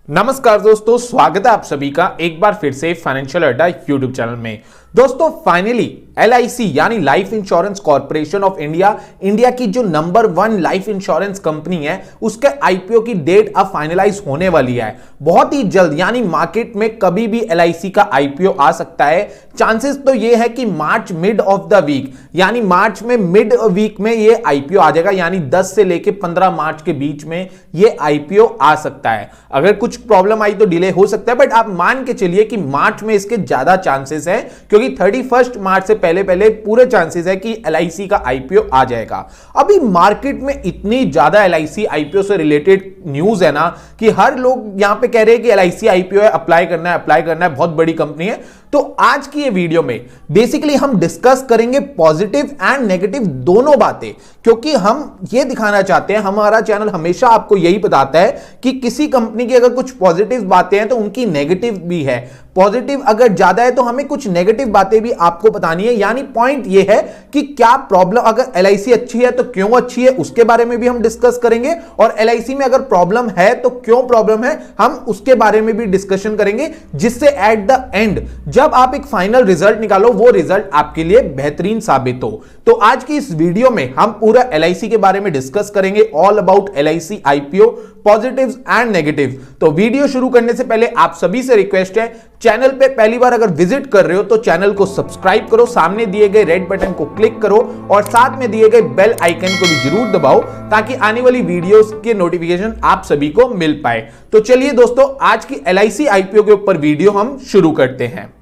नमस्कार दोस्तों, स्वागत है आप सभी का एक बार फिर से फाइनेंशियल अड्डा यूट्यूब चैनल में। दोस्तों फाइनली LIC यानी life insurance corporation of India, India की जो नंबर 1 लाइफ इंश्योरेंस कंपनी है, उसके IPO की डेट अब फाइनलाइज होने वाली है बहुत ही जल्द। यानी मार्केट में कभी भी LIC का IPO आ सकता है। चांसेस तो ये है कि मार्च मिड ऑफ द वीक यानी मार्च में मिड वीक में ये IPO आ जाएगा, यानी 10 से लेके 15 मार्च के बीच में ये IPO आ सकता है। अगर कुछ प्रॉब्लम आई तो डिले हो सकता है, बट आप मान के चलिए कि मार्च में इसके ज्यादा चांसेस है, क्योंकि 31 मार्च से पहले पहले पूरे चांसेस है कि LIC का IPO आ जाएगा। अभी मार्केट में इतनी ज्यादा LIC IPO से रिलेटेड न्यूज है ना कि हर लोग यहां पे कह रहे हैं कि LIC IPO है, अप्लाई करना है, बहुत बड़ी कंपनी है। तो आज की ये वीडियो में बेसिकली हम डिस्कस करेंगे पॉजिटिव एंड नेगेटिव दोनों बातें, क्योंकि हम ये दिखाना चाहते हैं, हमारा चैनल हमेशा आपको यही बताता है कि किसी कंपनी की अगर कुछ पॉजिटिव बातें हैं तो उनकी नेगेटिव भी है। पॉजिटिव अगर ज्यादा है तो हमें कुछ नेगेटिव बातें भी आपको बतानी है। यानी पॉइंट ये है कि क्या प्रॉब्लम, अगर LIC अच्छी है तो क्यों अच्छी है, उसके बारे में भी हम डिस्कस करेंगे, और LIC में अगर प्रॉब्लम है तो क्यों प्रॉब्लम है, हम उसके बारे में भी डिस्कशन करेंगे, जिससे एट द एंड जब आप एक फाइनल रिजल्ट निकालो वो रिजल्ट आपके लिए बेहतरीन साबित हो। तो आज की इस वीडियो में हम पूरा LIC के बारे में डिस्कस करेंगे, all about LIC IPO, positives and negative. तो वीडियो शुरू करने से पहले आप सभी से रिक्वेस्ट है, चैनल पे पहली बार अगर विजिट कर रहे हो तो चैनल को सब्सक्राइब करो, सामने दिए गए रेड बटन को क्लिक करो और साथ में दिए गए बेल आइकन को भी जरूर दबाओ, ताकि आने वाली वीडियोस के नोटिफिकेशन आप सभी को मिल पाए। तो चलिए दोस्तों, आज की LIC IPO के ऊपर वीडियो हम शुरू करते हैं।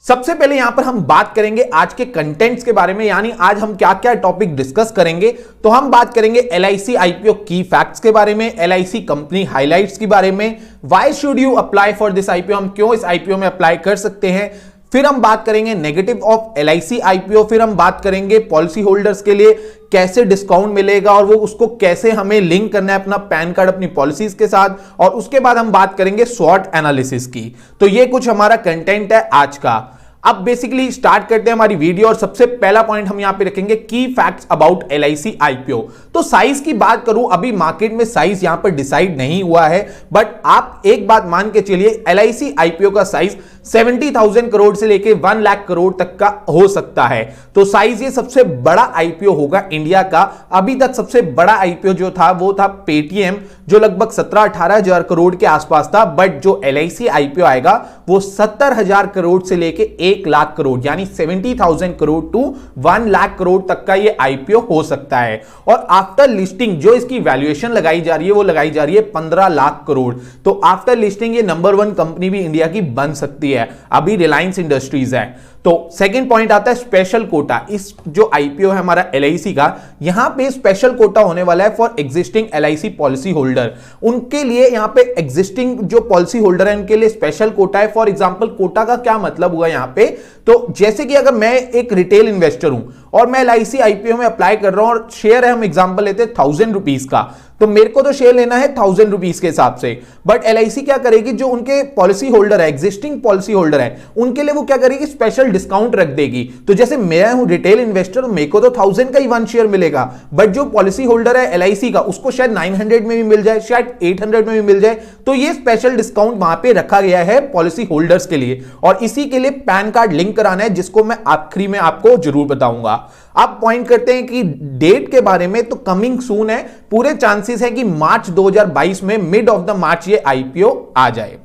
सबसे पहले यहां पर हम बात करेंगे आज के कंटेंट्स के बारे में, यानी आज हम क्या क्या टॉपिक डिस्कस करेंगे। तो हम बात करेंगे LIC IPO की फैक्ट्स के बारे में, LIC कंपनी हाइलाइट्स के बारे में, why should you apply for this IPO, हम क्यों इस IPO में अप्लाई कर सकते हैं। फिर हम बात करेंगे नेगेटिव ऑफ LIC IPO, फिर हम बात करेंगे पॉलिसी होल्डर्स के लिए कैसे डिस्काउंट मिलेगा और वो उसको कैसे हमें लिंक करना है अपना पैन कार्ड अपनी पॉलिसीज के साथ, और उसके बाद हम बात करेंगे स्वॉट एनालिसिस की। तो ये कुछ हमारा कंटेंट है आज का। अब बेसिकली स्टार्ट करते हैं हमारी वीडियो, और सबसे पहला पॉइंट हम यहां पे रखेंगे की फैक्ट्स अबाउट LIC IPO। तो साइज की बात करूं, अभी मार्केट में साइज यहां पर डिसाइड नहीं हुआ है, बट आप एक बात मान के चलिए, LIC IPO का साइज 70,000 करोड़ से लेके 1 लाख करोड़ तक का हो सकता है। तो साइज ये सबसे बड़ा IPO होगा इंडिया का। अभी तक सबसे बड़ा IPO जो था वो था पेटीएम, जो लगभग 17-18 हजार करोड़ के आसपास था, बट जो LIC IPO आएगा वो 70,000 करोड़ से लेके 1 लाख करोड़, यानी 70,000 करोड़ टू 1 लाख करोड़ तक का ये IPO हो सकता है। और आफ्टर लिस्टिंग जो इसकी वैल्यूएशन लगाई जा रही है वो लगाई जा रही है 15 लाख करोड़। तो आफ्टर लिस्टिंग ये नंबर 1 कंपनी भी इंडिया की बन सकती है। अभी रिलायंस इंडस्ट्रीज है। तो सेकंड पॉइंट आता है स्पेशल कोटा। इस जो IPO है हमारा LIC का, यहां पे स्पेशल कोटा होने वाला है for existing LIC policy holder. उनके लिए यहां पे एग्जिस्टिंग जो पॉलिसी होल्डर है उनके लिए स्पेशल कोटा है। फॉर एग्जांपल कोटा का क्या मतलब हुआ यहां पे, तो जैसे कि अगर मैं एक रिटेल इन्वेस्टर हूं और मैं LIC IPO में अप्लाई कर रहा हूं और शेयर है, हम एग्जांपल लेते हैं 1000 रुपीज का, तो मेरे को तो शेयर लेना है 1000 रुपीज के हिसाब से, बट LIC क्या करेगी, जो उनके पॉलिसी होल्डर है, एग्जिस्टिंग पॉलिसी होल्डर है, उनके लिए वो क्या करेगी, स्पेशल डिस्काउंट रख देगी। तो जैसे मैं हूं रिटेल इन्वेस्टर, मेरे को तो 1000 का ही 1 शेयर मिलेगा, बट जो पॉलिसी होल्डर है LIC का, उसको शायद 900 में भी मिल जाए, शायद 800 में भी मिल जाए। तो ये स्पेशल डिस्काउंट वहां पे रखा गया है पॉलिसी होल्डर्स के लिए, और इसी के लिए पैन कार्ड लिंक कराना है, जिसको मैं आखिरी में आपको जरूर बताऊंगा। अब पॉइंट करते हैं कि डेट के बारे में, तो कमिंग सून है, पूरे चांसेस है कि मार्च 2022 में मिड ऑफ द मार्च ये IPO आ जाए।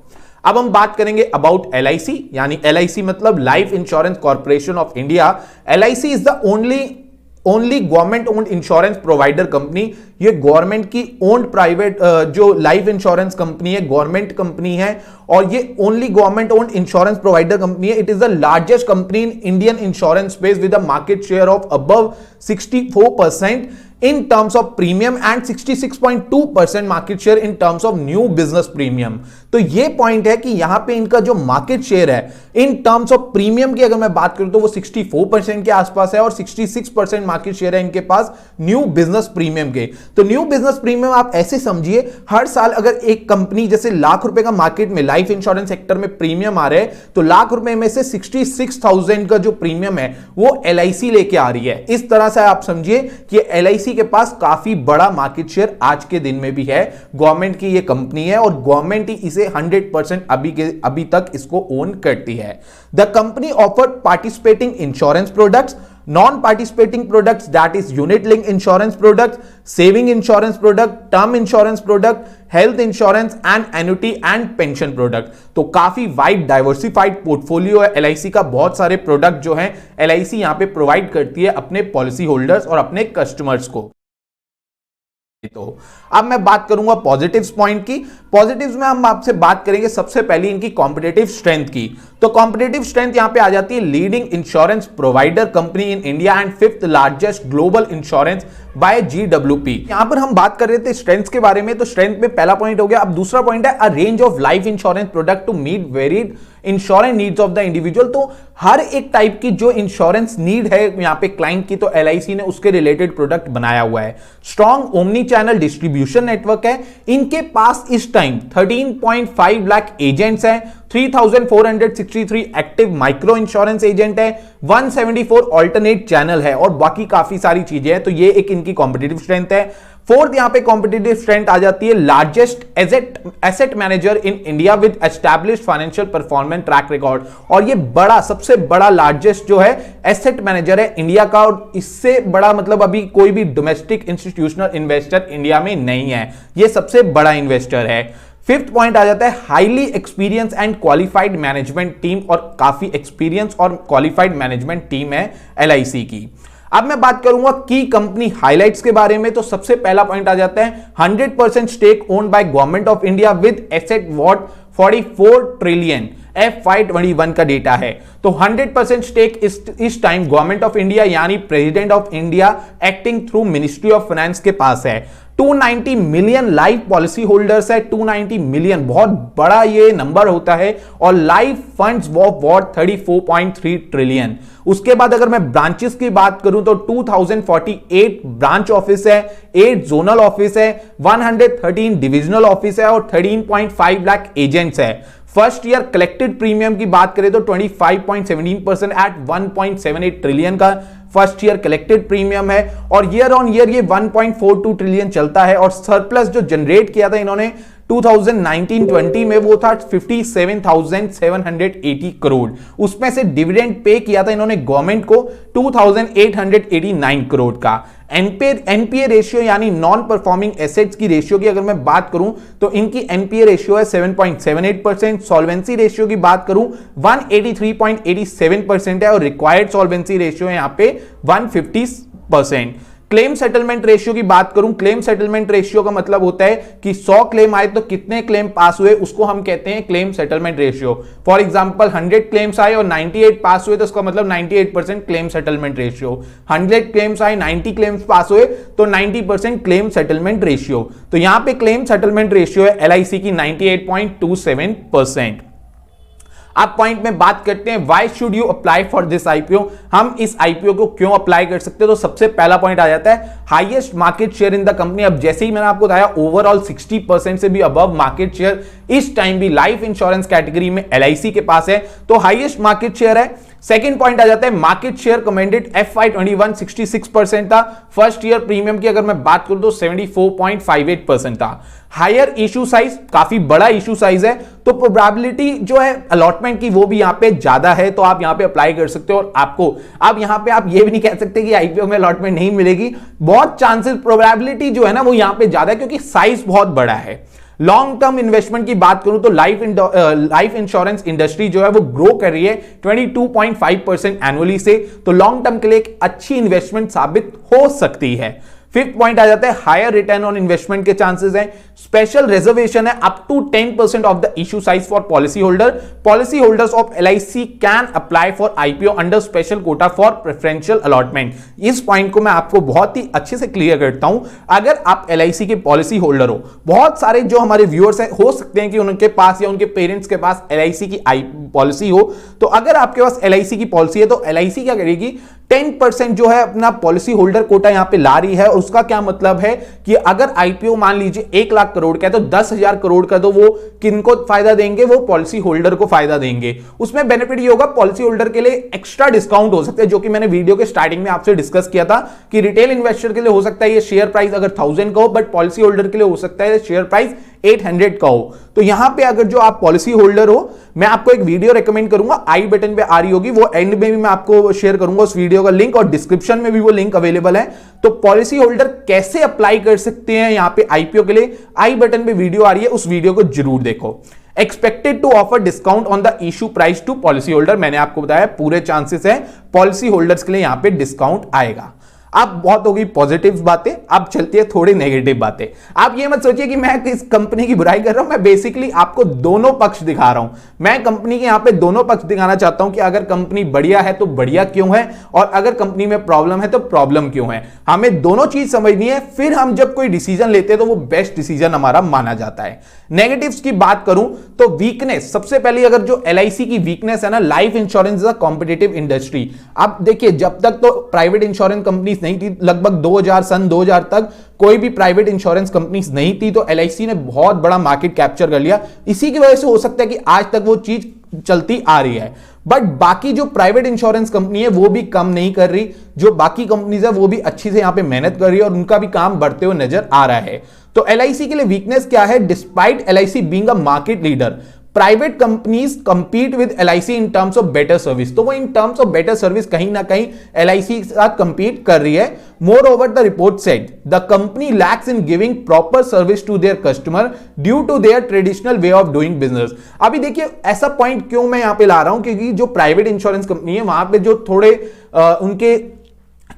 अब हम बात करेंगे अबाउट LIC, यानी LIC मतलब life insurance corporation of India. LIC is the only government owned insurance provider company. ये गवर्नमेंट की ओन्ड प्राइवेट जो लाइफ इंश्योरेंस कंपनी है, गवर्नमेंट कंपनी है, और ये only government owned insurance provider company है। It is the largest company in Indian insurance space with a market share of above 64% in terms of premium and 66.2% market share in terms of new business premium. तो ये point है कि यहां पे इनका जो market share है in terms of premium की अगर मैं बात करूं तो वो 64% के आसपास है, और 66% मार्केट शेयर है इनके पास न्यू बिजनेस प्रीमियम के। तो न्यू बिजनेस प्रीमियम आप ऐसे समझिए, हर साल अगर एक कंपनी जैसे लाख रुपए का मार्केट में लाइफ इंश्योरेंस सेक्टर में प्रीमियम आ रहे हैं, तो लाख रुपए में से 66,000 का जो प्रीमियम है वो LIC लेके आ रही है। इस तरह से आप समझिए कि LIC के पास काफी बड़ा मार्केट शेयर आज के दिन में भी है। गवर्नमेंट की ये कंपनी है और गवर्नमेंट ही इसे 100% अभी तक इसको ओन करती है। The company offered participating insurance products, non-participating products, that is unit link insurance products, saving insurance product, term insurance product, health insurance and annuity and pension product। तो काफी वाइड डाइवर्सिफाइड पोर्टफोलियो है LIC का। बहुत सारे product जो हैं LIC यहां पे प्रोवाइड करती है अपने पॉलिसी होल्डर्स और अपने कस्टमर्स को। तो अब मैं बात करूंगा पॉजिटिव्स पॉइंट की। पॉजिटिव्स में हम आपसे बात करेंगे सबसे पहले इनकी कॉम्पिटिटिव स्ट्रेंथ की। तो कॉम्पिटिटिव स्ट्रेंथ यहां पे आ जाती है leading insurance provider company in India and fifth largest global insurance by GWP। यहां पर हम बात कर रहे थे स्ट्रेंथ्स के बारे में, तो स्ट्रेंथ में पहला पॉइंट हो गया। अब दूसरा पॉइंट है a range of life insurance product to meet varied insurance needs of the individual. तो हर एक टाइप की जो इंश्योरेंस नीड है यहां पे क्लाइंट की, तो LIC ने उसके रिलेटेड प्रोडक्ट बनाया हुआ है। Strong omni channel distribution network है। इनके पास इस टाइम 13.5 लाख एजेंट्स हैं, 3,463 एक्टिव माइक्रो इंश्योरेंस एजेंट है, 174 ऑल्टरनेट चैनल है और बाकी काफी सारी चीजें हैं। तो ये एक इनकी कॉम्पिटिटिव स्ट्रेंथ है। फोर्थ यहां पे कॉम्पिटिटिव स्ट्रेंथ आ जाती है largest asset manager in India with established financial performance track record. और ये बड़ा, सबसे बड़ा लार्जेस्ट जो है एसेट मैनेजर है इंडिया का, और इससे बड़ा मतलब अभी कोई भी डोमेस्टिक इंस्टीट्यूशनल इन्वेस्टर इंडिया में नहीं है। ये सबसे बड़ा इन्वेस्टर है। फिफ्थ पॉइंट आ जाता है highly experience and qualified management team, और काफी एक्सपीरियंस और क्वालिफाइड मैनेजमेंट टीम है LIC की। अब मैं बात करूंगा की कंपनी हाइलाइट्स के बारे में। तो सबसे पहला पॉइंट आ जाता है 100% stake owned by government of India with asset worth 44 trillion. FY21 का डेटा है। तो 100% स्टेक इस टाइम गवर्नमेंट ऑफ इंडिया यानी president of India acting through ministry of finance के पास है। 290 मिलियन लाइफ पॉलिसी होल्डर्स है। 290 मिलियन बहुत बड़ा ये नंबर होता है। और लाइफ फंड्स वर्थ 34.3 ट्रिलियन। उसके बाद अगर मैं ब्रांचेस की बात करूं तो 2048 ब्रांच ऑफिस है, 8 जोनल ऑफिस है, 113 डिविजनल ऑफिस है और 13.5 लाख एजेंट्स है। फर्स्ट ईयर कलेक्टेड प्रीमियम की बात करें तो 25.17% एट 1.78 ट्रिलियन का फर्स्ट ईयर कलेक्टेड प्रीमियम है। और ईयर ऑन ईयर ये 1.42 ट्रिलियन चलता है। और सरप्लस जो जनरेट किया था इन्होंने 2019-20 में वो था 57,780 करोड़। उसमें से डिविडेंड पे किया था इन्होंने गवर्नमेंट को 2,889 करोड़ का। एनपीए रेशियो यानी नॉन परफॉर्मिंग एसेट्स की रेशियो की अगर मैं बात करूं तो इनकी एनपीए रेशियो है 7.78%। सॉल्वेंसी रेशियो की बात करूं 183.87% है और रिक्वायर्ड सॉल्वेंसी रेशियो है यहां पे 150%। क्लेम सेटलमेंट रेशियो की बात करूं, क्लेम सेटलमेंट रेशियो का मतलब होता है कि 100 क्लेम आए तो कितने क्लेम पास हुए, उसको हम कहते हैं claim settlement ratio. For example 100 claims आए और 98 पास हुए तो इसका मतलब 98% क्लेम सेटलमेंट रेशियो। 100 क्लेम्स आए 90 क्लेम्स पास हुए तो 90% क्लेम सेटलमेंट रेशियो। तो यहां पे क्लेम सेटलमेंट रेशियो है LIC की 98.27%। अब पॉइंट में बात करते हैं why should you apply for this IPO। हम इस IPO को क्यों अप्लाई कर सकते हैं। तो सबसे पहला पॉइंट आ जाता है highest market share in the company. अब जैसे ही मैंने आपको बताया ओवरऑल 60% से भी अबव मार्केट शेयर इस टाइम भी लाइफ इंश्योरेंस कैटेगरी में LIC के पास है, तो हाईएस्ट मार्केट शेयर है। सेकेंड पॉइंट आ जाता है मार्केट शेयर कमेंडेड FY21 66% था। फर्स्ट ईयर प्रीमियम की अगर मैं बात करूं तो 74.58% था। हायर इशू साइज, काफी बड़ा इशू साइज है, तो प्रोबेबिलिटी जो है अलॉटमेंट की वो भी यहां पे ज्यादा है, तो आप यहां पे अप्लाई कर सकते हो। और आपको अब यहां पे आप ये भी नहीं कह सकते कि IPO में अलॉटमेंट नहीं मिलेगी, बहुत चांसेस, प्रोबेबिलिटी जो है ना वो यहां पे ज्यादा है क्योंकि साइज बहुत बड़ा है। लॉन्ग टर्म इन्वेस्टमेंट की बात करूं तो लाइफ इंश्योरेंस इंडस्ट्री जो है वो ग्रो कर रही है 22.5% एनुअली से, तो लॉन्ग टर्म के लिए एक अच्छी इन्वेस्टमेंट साबित हो सकती है। फिफ्थ पॉइंट आ जाता है हायर रिटर्न ऑन इन्वेस्टमेंट के चांसेस हैं। स्पेशल रिजर्वेशन है up to 10% of the issue size for policy holder. Policy holders of LIC can apply for IPO under special quota for preferential allotment. इस point को मैं आपको बहुत ही अच्छे से क्लियर करता हूं। अगर आप LIC के पॉलिसी होल्डर हो, बहुत सारे जो हमारे व्यूअर्स हैं हो सकते हैं कि उनके पास या उनके पेरेंट्स के पास LIC की पॉलिसी हो, तो अगर आपके पास LIC की पॉलिसी है तो LIC क्या करेगी 10% जो है अपना पॉलिसी होल्डर कोटा यहां पे ला रही है। और उसका क्या मतलब है कि अगर आईपीओ मान लीजिए 1 लाख करोड़ का है तो 10,000 करोड़ का तो वो किनको फायदा देंगे, वो पॉलिसी होल्डर को फायदा देंगे। उसमें बेनिफिट ये होगा पॉलिसी होल्डर के लिए एक्स्ट्रा डिस्काउंट हो सकता है, जो कि मैंने वीडियो के स्टार्टिंग में आपसे डिस्कस किया था कि रिटेल इन्वेस्टर के लिए हो सकता है ये शेयर प्राइस अगर 1000 का हो, बट पॉलिसी होल्डर के लिए हो सकता है शेयर प्राइस 800 का हो। तो यहां पे अगर जो आप पॉलिसी होल्डर हो, मैं आपको एक वीडियो रेकमेंड करूंगा, आई बटन पे आ रही होगी, वो एंड में भी मैं आपको शेयर करूंगा उस वीडियो का लिंक, और डिस्क्रिप्शन में भी वो लिंक अवेलेबल है। तो पॉलिसी होल्डर कैसे अप्लाई कर सकते हैं यहां पे आईपीओ के लिए, आई बटन पे वीडियो आ रही है, उस वीडियो को जरूर देखो। Expected to offer discount on the issue price to policy holder, मैंने आपको बताया पूरे चांसेस है पॉलिसी होल्डर्स के लिए यहां पे डिस्काउंट आएगा। अब बहुत होगी पॉजिटिव बातें, अब चलती है थोड़ी नेगेटिव बातें। आप ये मत सोचिए कि मैं इस कंपनी की बुराई कर रहा हूं, मैं बेसिकली आपको दोनों पक्ष दिखा रहा हूं। मैं कंपनी के यहां पे दोनों पक्ष दिखाना चाहता हूं कि अगर कंपनी बढ़िया है तो बढ़िया क्यों है, और अगर कंपनी में प्रॉब्लम है तो प्रॉब्लम क्यों है। हमें दोनों चीज समझनी है, फिर हम जब कोई डिसीजन लेते हैं तो वो बेस्ट डिसीजन हमारा माना जाता है। नेगेटिव्स की बात करूं तो वीकनेस, सबसे पहले अगर जो एलआईसी की वीकनेस है ना, life insurance is a competitive industry. अब देखिए, जब तक तो प्राइवेट इंश्योरेंस कंपनीज नहीं थी, लगभग 2000 तक कोई भी प्राइवेट इंश्योरेंस कंपनीज नहीं थी, तो एलआईसी ने बहुत बड़ा मार्केट कैप्चर कर लिया। इसी की वजह से हो सकता है कि आज तक वो चीज चलती आ रही है। बट बाकी जो प्राइवेट इंश्योरेंस कंपनी है वो भी कम नहीं कर रही, जो बाकी कंपनीज है वो भी अच्छी से यहां पे मेहनत कर रही है और उनका भी काम बढ़ते हुए नजर आ रहा है। तो एलआईसी के लिए वीकनेस क्या है? Despite LIC being a market leader, private companies compete with LIC in terms of better service. तो वो in terms of better service कहीं ना कहीं एलआईसी के साथ कंपीट कर रही है। Moreover the report said the company lacks in giving proper service to their customer due to their traditional way of doing business. अभी देखिए, ऐसा पॉइंट क्यों मैं यहां पे ला रहा हूं, क्योंकि जो प्राइवेट इंश्योरेंस कंपनी है वहां पे जो थोड़े उनके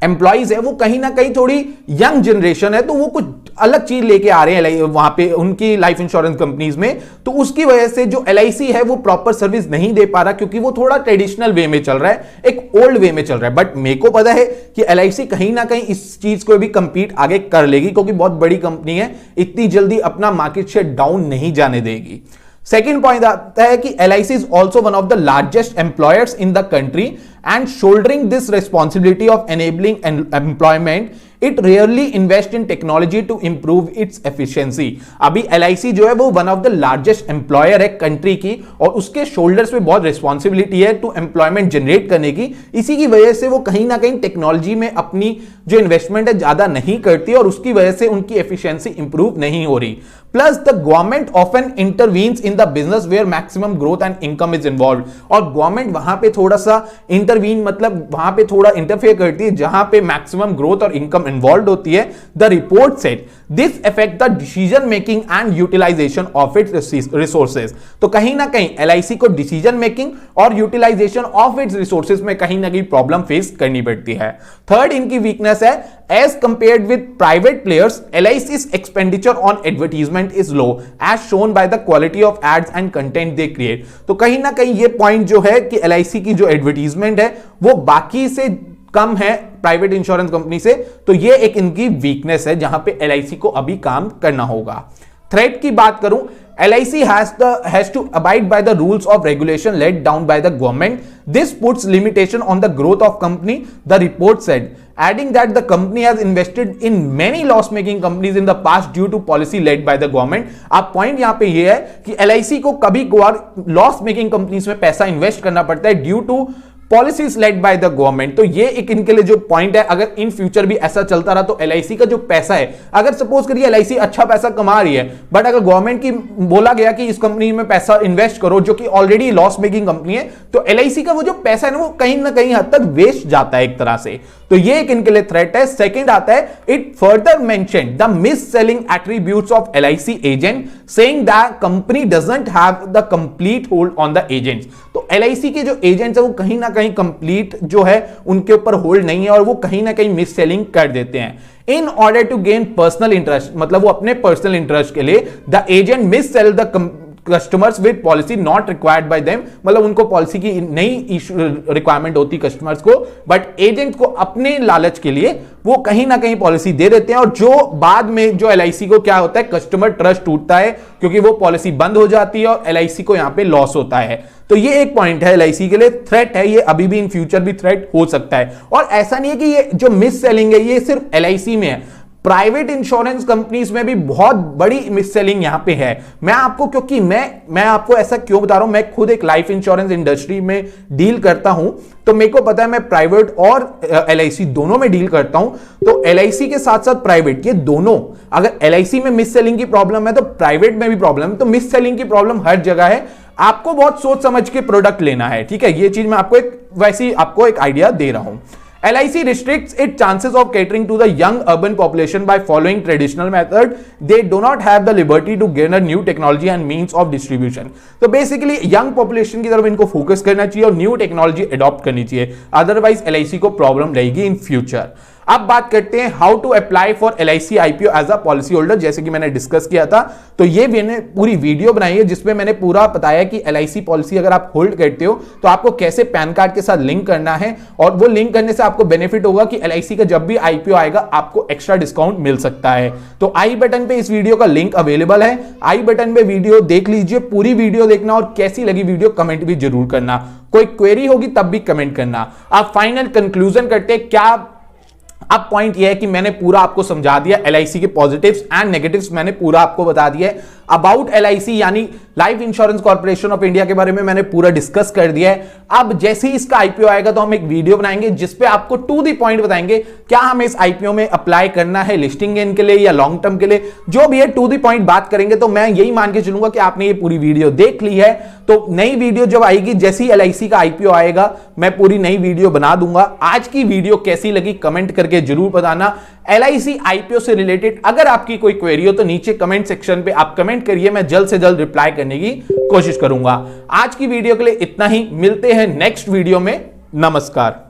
एम्प्लॉइज है वो कहीं ना कहीं थोड़ी यंग जनरेशन है, तो वो कुछ अलग चीज लेके आ रहे हैं वहां पे उनकी लाइफ इंश्योरेंस कंपनीज में। तो उसकी वजह से जो एलआईसी है वो प्रॉपर सर्विस नहीं दे पा रहा, क्योंकि वो थोड़ा ट्रेडिशनल वे में चल रहा है, एक ओल्ड वे में चल रहा है। बट मेरे को पता है कि एलआईसी कहीं ना कहीं इस चीज को भी कंपीट आगे कर लेगी, क्योंकि बहुत बड़ी कंपनी है, इतनी जल्दी अपना मार्केट शेयर डाउन नहीं जाने देगी। सेकेंड पॉइंट आता है कि LIC is also one of the largest employers in the country and shouldering this responsibility of enabling employment it rarely invest in technology to improve its efficiency. अभी LIC जो है वो one of the largest employer है country की, और उसके shoulders पे बहुत रिस्पॉन्सिबिलिटी है टू एम्प्लॉयमेंट जनरेट करने की। इसी की वजह से वो कहीं ना कहीं टेक्नोलॉजी में अपनी जो इन्वेस्टमेंट है ज्यादा नहीं करती, और उसकी वजह से उनकी एफिशिएंसी इंप्रूव नहीं हो रही। Plus the government often intervenes in the business where maximum growth and income is involve. और गवर्नमेंट वहां पे थोड़ा सा इंटरवीन, मतलब वहां पे थोड़ा इंटरफेयर करती है जहां पे मैक्सिमम ग्रोथ और इनकम इन्वॉल्व होती है। The report said this affect the decision making and utilization of its resources. तो कहीं ना कहीं एलआईसी को डिसीजन मेकिंग और यूटिलाइजेशन ऑफ इट्स रिसोर्सेज में कहीं ना कहीं प्रॉब्लम फेस करनी पड़ती है। थर्ड इनकी वीकनेस है, as compared with private players LIC's expenditure on advertisement is low as shown by the quality of ads and content they create. तो कहीं ना कहीं ये पॉइंट जो है कि एलआईसी की जो एडवर्टीजमेंट है वो बाकी से कम है प्राइवेट इंश्योरेंस कंपनी से, तो ये एक इनकी वीकनेस है जहां पे एलआईसी को अभी काम करना होगा। थ्रेट की बात करूं, LIC has to abide by the rules of regulation laid down by the government. This puts limitation on the growth of company, the report said, adding that the company has invested in many loss-making companies in the past due to policy led by the government. अब point यहां पे ये है कि LIC को कभी कभार loss making companies में पैसा इन्वेस्ट करना पड़ता है due to policies led by the government. तो ये एक इनके लिए जो पॉइंट है, अगर इन फ्यूचर भी ऐसा चलता रहा तो LIC का जो पैसा है, अगर सपोज करिए LIC अच्छा पैसा कमा रही है, बट अगर गवर्नमेंट की बोला गया कि इस कंपनी में पैसा इन्वेस्ट करो जो कि ऑलरेडी लॉस मेकिंग कंपनी है, तो LIC का वो जो पैसा है ना वो कहीं ना कहीं हद तक वेस्ट जाता है एक तरह से। तो ये एक इनके लिए थ्रेट है। सेकंड आता है, it further mentioned the miss selling attributes of LIC agent saying that company doesn't have the complete hold on the agents. तो LIC के जो एजेंट्स है वो कहीं ना कहीं कंप्लीट जो है उनके ऊपर होल्ड नहीं है और वो कहीं ना कहीं मिस सेलिंग कर देते हैं। In order to gain personal interest, मतलब वो अपने पर्सनल इंटरेस्ट के लिए the agent mis sell the customers with policy not required by them, मतलब उनको पॉलिसी की नई रिक्वायरमेंट होती कस्टमर्स को, बट एजेंट को अपने लालच के लिए वो कहीं ना कहीं पॉलिसी दे देते हैं, और जो बाद में जो एलआईसी को क्या होता है, कस्टमर ट्रस्ट टूटता है क्योंकि वो पॉलिसी बंद हो जाती है और एलआईसी को यहां पे लॉस होता है। तो ये एक पॉइंट है एलआईसी के लिए, थ्रेट है ये, अभी भी इन फ्यूचर भी थ्रेट हो सकता है। और ऐसा नहीं है कि ये जो मिस सेलिंग है ये सिर्फ एलआईसी में है, प्राइवेट इंश्योरेंस कंपनीज में भी बहुत बड़ी मिस सेलिंग यहां पे है। मैं आपको, क्योंकि मैं आपको ऐसा क्यों बता रहा हूं, मैं खुद एक लाइफ इंश्योरेंस इंडस्ट्री में डील करता हूं, तो मेरे को पता है, मैं प्राइवेट और एलआईसी दोनों में डील करता हूं। तो एलआईसी के साथ साथ प्राइवेट, ये दोनों, अगर एलआईसी में मिस सेलिंग की प्रॉब्लम है तो प्राइवेट में भी प्रॉब्लम है। तो मिस सेलिंग की प्रॉब्लम हर जगह है, आपको बहुत सोच समझ के प्रोडक्ट लेना है, ठीक है। ये चीज मैं आपको वैसी आपको एक आइडिया दे रहा हूं। LIC restricts its chances of catering to the young urban population by following traditional method. They do not have the liberty to garner new technology and means of distribution. तो बेसिकली यंग पॉपुलेशन की तरफ इनको focus करना चाहिए और new technology adopt करनी चाहिए, otherwise LIC को प्रॉब्लम रहेगी इन फ्यूचर। अब बात करते हैं how to apply for LIC IPO as a policy holder, जैसे कि मैंने डिस्कस किया था। तो ये मैंने पूरी वीडियो बनाई है जिसमें मैंने पूरा बताया कि LIC पॉलिसी अगर आप होल्ड करते हो तो आपको कैसे पैन कार्ड के साथ लिंक करना है, और वो लिंक करने से आपको बेनिफिट होगा कि LIC का जब भी IPO आएगा आपको एक्स्ट्रा डिस्काउंट मिल सकता है। तो आई बटन पे इस वीडियो का लिंक अवेलेबल है, आई बटन पे वीडियो देख लीजिए, पूरी वीडियो देखना, और कैसी लगी वीडियो कमेंट भी जरूर करना, कोई क्वेरी होगी तब भी कमेंट करना। अब फाइनल कंक्लूजन करते हैं क्या। अब पॉइंट यह है कि मैंने पूरा आपको समझा दिया, LIC के पॉजिटिव्स एंड नेगेटिव्स मैंने पूरा आपको बता दिया है। अबाउट LIC यानी life insurance corporation of India के बारे में मैंने पूरा डिस्कस कर दिया है। अब जैसे ही इसका IPO आएगा तो हम एक वीडियो बनाएंगे जिसपे आपको टू द पॉइंट बताएंगे क्या हमें इस IPO में अप्लाई करना है, लिस्टिंग गेन के लिए या लॉन्ग टर्म के लिए, जो भी है टू द पॉइंट बात करेंगे। तो मैं यही मान के चलूंगा कि आपने ये पूरी वीडियो देख ली है। तो नई वीडियो जब आएगी, जैसे ही LIC का IPO आएगा, मैं पूरी नई वीडियो बना दूंगा। आज की वीडियो कैसी लगी कमेंट करके जरूर बताना। LIC IPO से रिलेटेड अगर आपकी कोई क्वेरी हो तो नीचे कमेंट सेक्शन पे आप कमेंट करिए, मैं जल्द से जल्द रिप्लाई करने की कोशिश करूंगा। आज की वीडियो के लिए इतना ही, मिलते हैं नेक्स्ट वीडियो में। नमस्कार।